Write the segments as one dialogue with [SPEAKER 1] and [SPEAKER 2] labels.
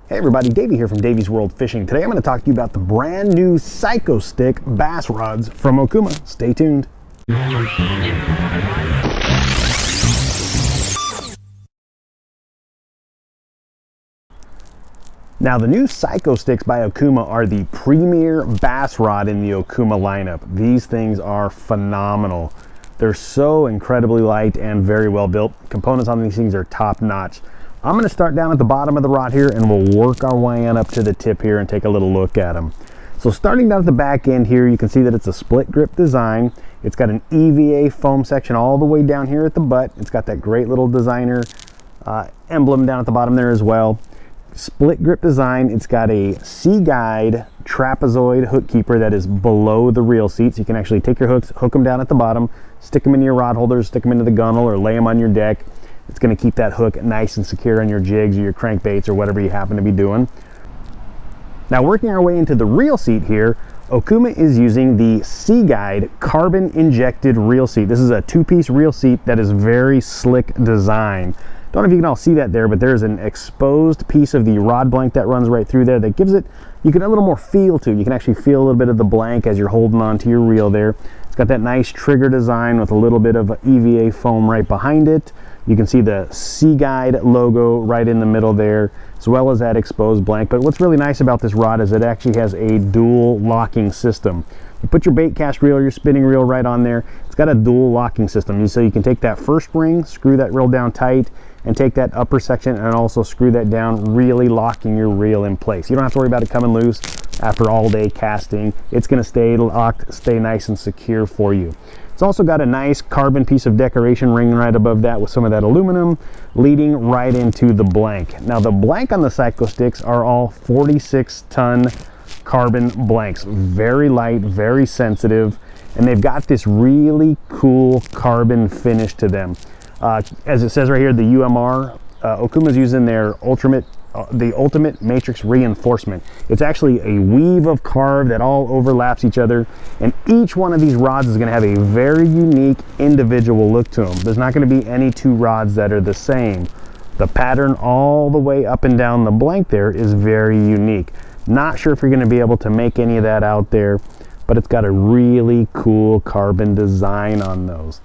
[SPEAKER 1] Hey everybody, Davey here from Davey's World Fishing. Today I'm going to talk to you about the brand new Psycho Stick bass rods from Okuma. Stay tuned. Now the new Psycho Sticks by Okuma are the premier bass rod in the Okuma lineup. These things are phenomenal. They're so incredibly light and very well built. Components on these things are top notch. I'm going to start down at the bottom of the rod here and we'll work our way on up to the tip here and take a little look at them. So starting down at the back end here, you can see that it's a split grip design. It's got an EVA foam section all the way down here at the butt. It's got that great little designer emblem down at the bottom there as well. Split grip design. It's got a Sea Guide trapezoid hook keeper that is below the reel seat, so you can actually take your hooks, hook them down at the bottom, stick them into your rod holders, stick them into the gunnel, or lay them on your deck. It's going to keep that hook nice and secure on your jigs or your crankbaits or whatever you happen to be doing. Now working our way into the reel seat here, Okuma is using the Sea Guide carbon injected reel seat. This is a two-piece reel seat that is very slick design. Don't know if you can all see that there, but there's an exposed piece of the rod blank that runs right through there that gives it, you can a little more feel to it. You can actually feel a little bit of the blank as you're holding on to your reel there. It's got that nice trigger design with a little bit of EVA foam right behind it. You can see the Sea Guide logo right in the middle there, as well as that exposed blank. But what's really nice about this rod is it actually has a dual locking system. You put your bait cast reel or your spinning reel right on there. It's got a dual locking system. So you can take that first ring, screw that reel down tight, and take that upper section and also screw that down, really locking your reel in place. You don't have to worry about it coming loose after all day casting. It's gonna stay locked, stay nice and secure for you. It's also got a nice carbon piece of decoration ring right above that with some of that aluminum leading right into the blank. Now the blank on the Psycho Sticks are all 46-ton carbon blanks. Very light, very sensitive, and they've got this really cool carbon finish to them. As it says right here, the UMR, Okuma's using their the ultimate matrix reinforcement. It's actually a weave of carve that all overlaps each other, and each one of these rods is going to have a very unique individual look to them. There's not going to be any two rods that are the same. The pattern all the way up and down the blank there is very unique. Not sure if you're going to be able to make any of that out there, but it's got a really cool carbon design on those.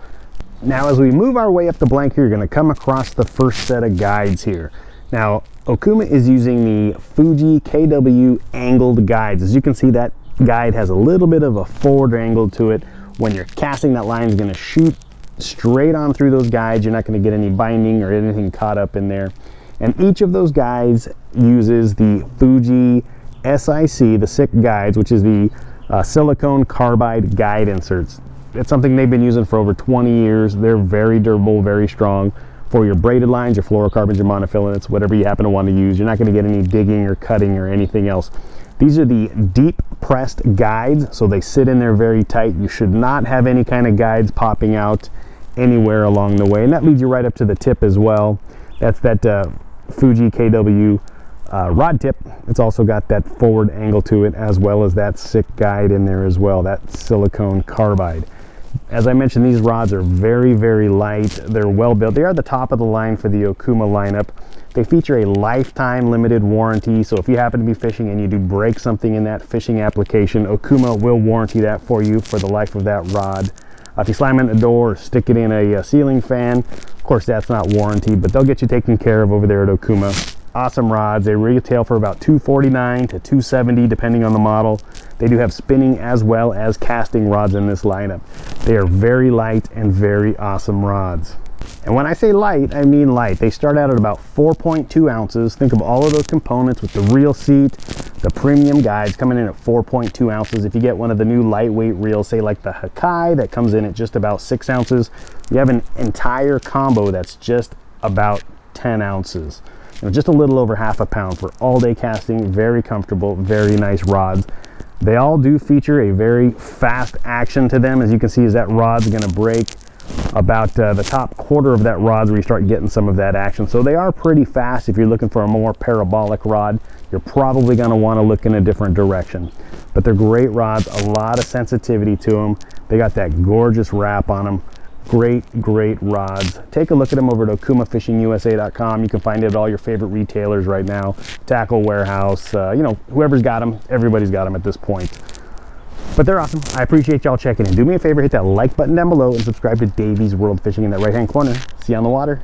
[SPEAKER 1] Now as we move our way up the blank here, you're going to come across the first set of guides here. Now Okuma is using the Fuji KW angled guides. As you can see, that guide has a little bit of a forward angle to it. When you're casting, that line is going to shoot straight on through those guides. You're not going to get any binding or anything caught up in there. And each of those guides uses the Fuji SIC, the SIC guides, which is the silicone carbide guide inserts. It's something they've been using for over 20 years. They're very durable, very strong for your braided lines, your fluorocarbons, your monofilaments, whatever you happen to want to use. You're not going to get any digging or cutting or anything else. These are the deep pressed guides, so they sit in there very tight. You should not have any kind of guides popping out anywhere along the way, and that leads you right up to the tip as well. That's that Fuji KW rod tip. It's also got that forward angle to it, as well as that SIC guide in there as well, that silicone carbide. As I mentioned, these rods are very, very light. They're well built. They are the top of the line for the Okuma lineup. They feature a lifetime limited warranty, so if you happen to be fishing and you do break something in that fishing application, Okuma will warranty that for you for the life of that rod. If you slam it in the door or stick it in a ceiling fan, of course that's not warranted, but they'll get you taken care of over there at Okuma. Awesome rods. They retail for about $249 to $270 depending on the model. They do have spinning as well as casting rods in this lineup. They are very light and very awesome rods. And when I say light, I mean light. They start out at about 4.2 ounces. Think of all of those components with the reel seat, the premium guides coming in at 4.2 ounces. If you get one of the new lightweight reels, say like the Hakai, that comes in at just about 6 ounces, you have an entire combo that's just about 10 ounces. Just a little over half a pound for all day casting. Very comfortable, very nice rods. They all do feature a very fast action to them. As you can see, as that rod's going to break about the top quarter of that rod where you start getting some of that action. So they are pretty fast. If you're looking for a more parabolic rod, you're probably going to want to look in a different direction. But they're great rods, a lot of sensitivity to them. They got that gorgeous wrap on them. Great rods. Take a look at them over at okumafishingusa.com. You can find it at all your favorite retailers right now. Tackle Warehouse, you know, whoever's got them, everybody's got them at this point. But they're awesome. I appreciate y'all checking in. Do me a favor, hit that like button down below and subscribe to Davey's World Fishing in that right-hand corner. See you on the water.